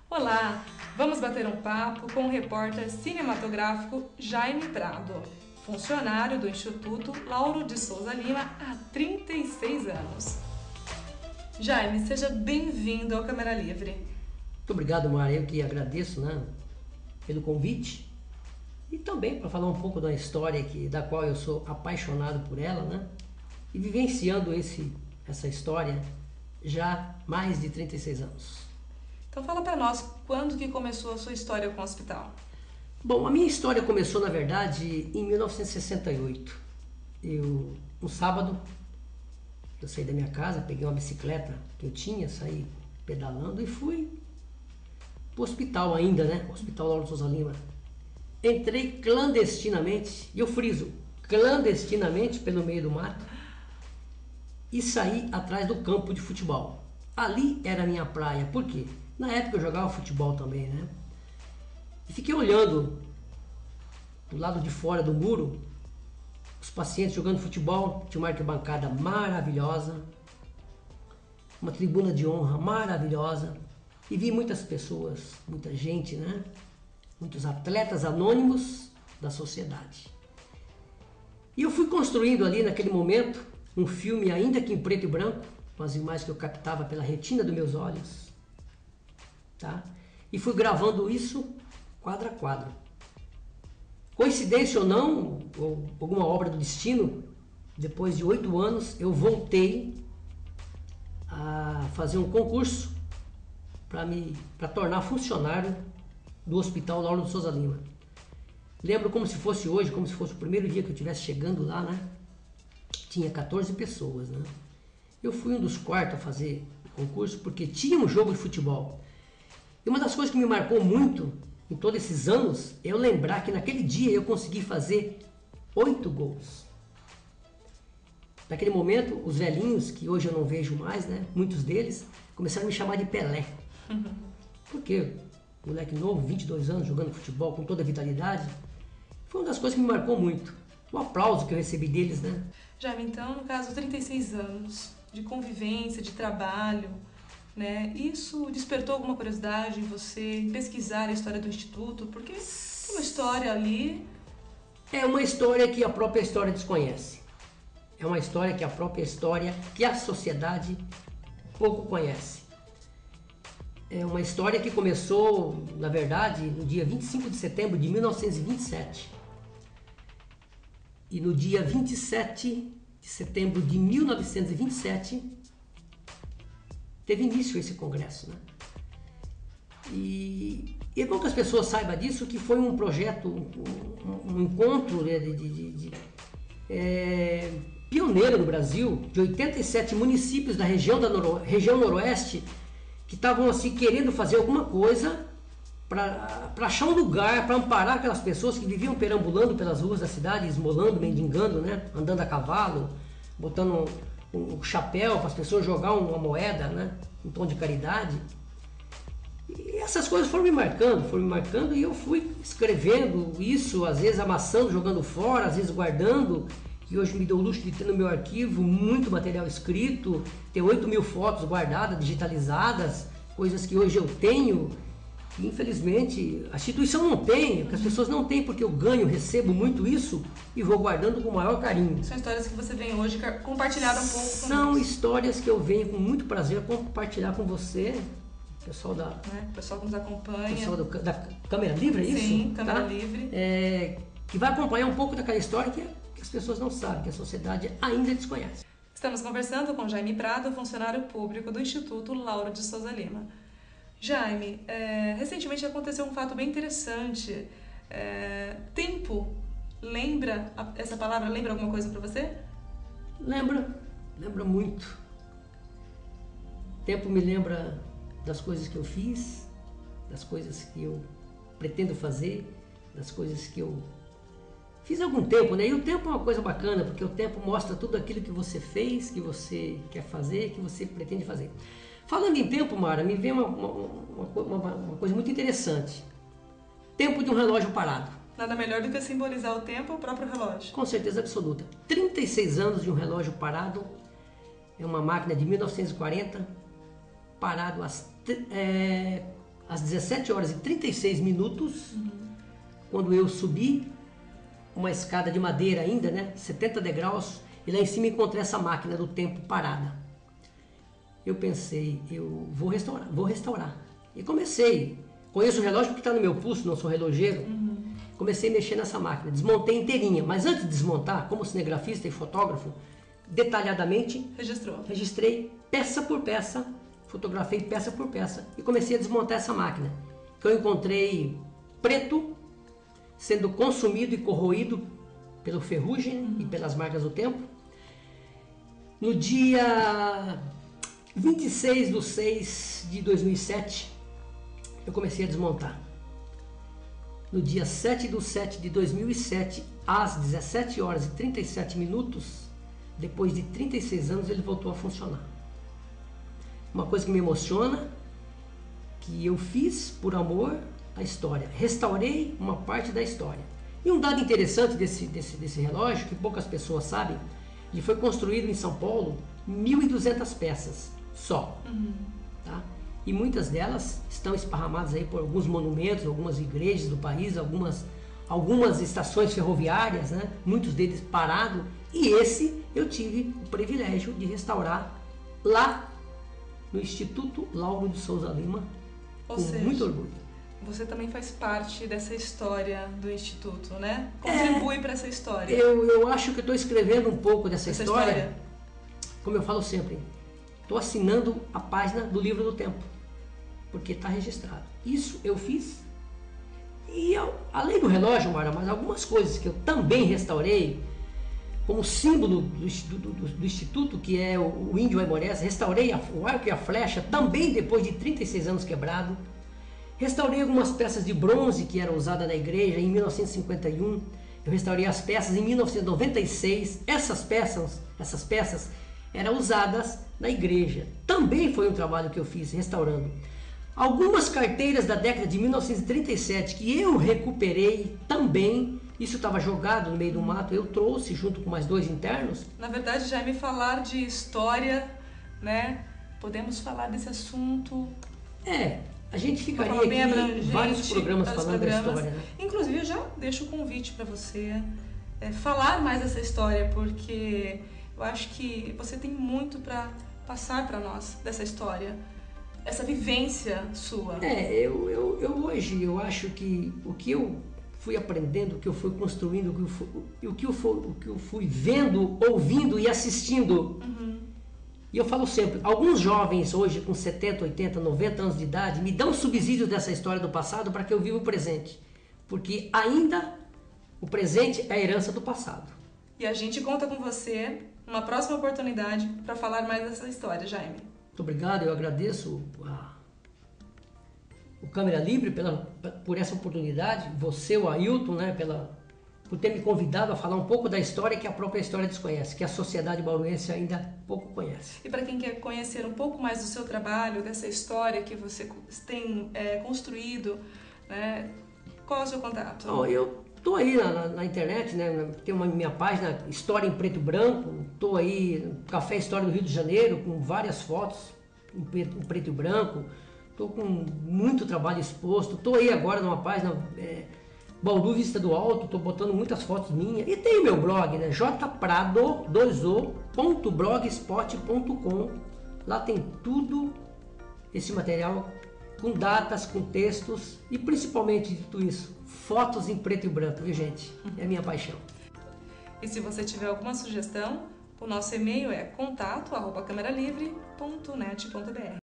Olá, vamos bater um papo com o repórter cinematográfico Jaime Prado, funcionário do Instituto Lauro de Souza Lima há 36 anos. Jaime, seja bem-vindo ao Câmara Livre. Muito obrigado, Mara. Eu que agradeço, pelo convite e também para falar um pouco da história da qual eu sou apaixonado por ela, e vivenciando essa história já há mais de 36 anos. Então fala para nós, quando que começou a sua história com o hospital? Bom, a minha história começou, na verdade, em 1968. Um sábado, eu saí da minha casa, peguei uma bicicleta que eu tinha, saí pedalando e fui pro hospital ainda, Hospital Lauro de Souza Lima. Entrei clandestinamente, e eu friso, clandestinamente pelo meio do mato, e saí atrás do campo de futebol. Ali era a minha praia, por quê? Na época eu jogava futebol também, E fiquei olhando do lado de fora do muro, os pacientes jogando futebol. Tinha uma arquibancada maravilhosa, uma tribuna de honra maravilhosa, e vi muitas pessoas, muita gente, Muitos atletas anônimos da sociedade. E eu fui construindo ali naquele momento um filme, ainda que em preto e branco, com as imagens que eu captava pela retina dos meus olhos, E fui gravando isso quadro a quadro. Coincidência ou não, ou alguma obra do destino, depois de 8 anos eu voltei a fazer um concurso para tornar funcionário do Hospital Lauro de Souza Lima. Lembro como se fosse hoje, como se fosse o primeiro dia que eu estivesse chegando lá, Tinha 14 pessoas, Eu fui um dos quartos a fazer o concurso porque tinha um jogo de futebol. E uma das coisas que me marcou muito em todos esses anos é eu lembrar que naquele dia eu consegui fazer 8 gols. Naquele momento, os velhinhos, que hoje eu não vejo mais, muitos deles, começaram a me chamar de Pelé. Por quê? Moleque novo, 22 anos, jogando futebol com toda a vitalidade. Foi uma das coisas que me marcou muito. O aplauso que eu recebi deles, Jaime, então, no caso, 36 anos de convivência, de trabalho, Isso despertou alguma curiosidade em você em pesquisar a história do Instituto? Porque tem uma história ali... É uma história que a própria história desconhece. É uma história que a própria história, que a sociedade pouco conhece. É uma história que começou, na verdade, no dia 25 de setembro de 1927. E no dia 27 de setembro de 1927, teve início esse congresso, E é bom que as pessoas saibam disso, que foi um projeto, um encontro pioneiro no Brasil, de 87 municípios da região noroeste, que estavam assim querendo fazer alguma coisa para achar um lugar, para amparar aquelas pessoas que viviam perambulando pelas ruas da cidade, esmolando, mendigando, andando a cavalo, botando um chapéu para as pessoas jogar uma moeda, um tom de caridade. E essas coisas foram me marcando, e eu fui escrevendo isso, às vezes amassando, jogando fora, às vezes guardando. E hoje me dou o luxo de ter no meu arquivo muito material escrito, ter 8.000 fotos guardadas, digitalizadas, coisas que hoje eu tenho, e infelizmente a instituição não tem, porque as pessoas não têm, porque eu recebo muito isso e vou guardando com o maior carinho. São histórias que você vem hoje compartilhar um pouco conosco. São histórias que eu venho com muito prazer compartilhar com você, pessoal pessoal que nos acompanha. Pessoal da Câmara Livre, é isso? Sim, Câmara Livre. Que vai acompanhar um pouco daquela história que as pessoas não sabem, que a sociedade ainda desconhece. Estamos conversando com Jaime Prado, funcionário público do Instituto Lauro de Souza Lima. Jaime, recentemente aconteceu um fato bem interessante. Tempo, essa palavra lembra alguma coisa para você? Lembra muito. Tempo me lembra das coisas que eu fiz, das coisas que eu pretendo fazer, das coisas que eu fiz há algum tempo, E o tempo é uma coisa bacana, porque o tempo mostra tudo aquilo que você fez, que você quer fazer, que você pretende fazer. Falando em tempo, Mara, me vem uma coisa muito interessante. Tempo de um relógio parado. Nada melhor do que simbolizar o tempo o próprio relógio. Com certeza absoluta. 36 anos de um relógio parado. É uma máquina de 1940, parado às às 17 horas e 36 minutos, quando eu subi uma escada de madeira ainda, né, 70 degraus, e lá em cima encontrei essa máquina do tempo parada. Eu pensei, eu vou restaurar. E comecei, conheço o relógio porque está no meu pulso, não sou relojeiro, comecei a mexer nessa máquina, desmontei inteirinha, mas antes de desmontar, como cinegrafista e fotógrafo, detalhadamente registrei peça por peça, fotografei peça por peça e comecei a desmontar essa máquina, que eu encontrei preto, sendo consumido e corroído pelo ferrugem e pelas marcas do tempo. No dia 26/6/2007, eu comecei a desmontar. No dia 7/7/2007, às 17 horas e 37 minutos, depois de 36 anos, ele voltou a funcionar. Uma coisa que me emociona, que eu fiz por amor à história. Restaurei uma parte da história. E um dado interessante desse relógio, que poucas pessoas sabem, ele foi construído em São Paulo 1.200 peças só. Tá? E muitas delas estão esparramadas aí por alguns monumentos, algumas igrejas do país, algumas estações ferroviárias, né? Muitos deles parados. E esse eu tive o privilégio de restaurar lá no Instituto Lauro de Souza Lima, com muito orgulho. Você também faz parte dessa história do Instituto, né? Contribui para essa história. Eu acho que estou escrevendo um pouco dessa história. Como eu falo sempre, estou assinando a página do livro do tempo, porque está registrado. Isso eu fiz. E além do relógio, Mara, mas algumas coisas que eu também restaurei, como símbolo do Instituto, que é o índio aimorés, restaurei o arco e a flecha, também depois de 36 anos quebrado. Restaurei algumas peças de bronze que eram usadas na igreja em 1951. Eu restaurei as peças em 1996. Essas peças eram usadas na igreja. Também foi um trabalho que eu fiz restaurando. Algumas carteiras da década de 1937 que eu recuperei também. Isso estava jogado no meio do mato, eu trouxe junto com mais 2 internos. Na verdade, Jaime, falar de história, né? Podemos falar desse assunto. A gente ficaria aqui vários programas falando da história. Né? Inclusive, eu já deixo o convite para você falar mais dessa história, porque eu acho que você tem muito para passar para nós dessa história, essa vivência sua. Hoje eu acho que o que eu fui aprendendo, o que eu fui construindo, o que eu fui vendo, ouvindo e assistindo. E eu falo sempre, alguns jovens hoje com 70, 80, 90 anos de idade me dão subsídio dessa história do passado para que eu viva o presente. Porque ainda o presente é a herança do passado. E a gente conta com você numa próxima oportunidade para falar mais dessa história, Jaime. Muito obrigado, eu agradeço o Câmera Livre por essa oportunidade, você, o Ailton, né, por ter me convidado a falar um pouco da história que a própria história desconhece, que a sociedade bauruense ainda pouco conhece. E para quem quer conhecer um pouco mais do seu trabalho, dessa história que você tem construído, né, qual é o seu contato? Eu estou aí na internet, né, tem minha página História em Preto e Branco, estou aí no Café História do Rio de Janeiro, com várias fotos em preto e branco, estou com muito trabalho exposto, estou aí agora numa página... Bauru Vista do Alto, estou botando muitas fotos minhas. E tem o meu blog, né? jprado2o.blogspot.com. Lá tem tudo esse material com datas, com textos e principalmente de tudo isso, fotos em preto e branco, viu, gente? É a minha paixão. E se você tiver alguma sugestão, o nosso e-mail é contato@cameralivre.net.br.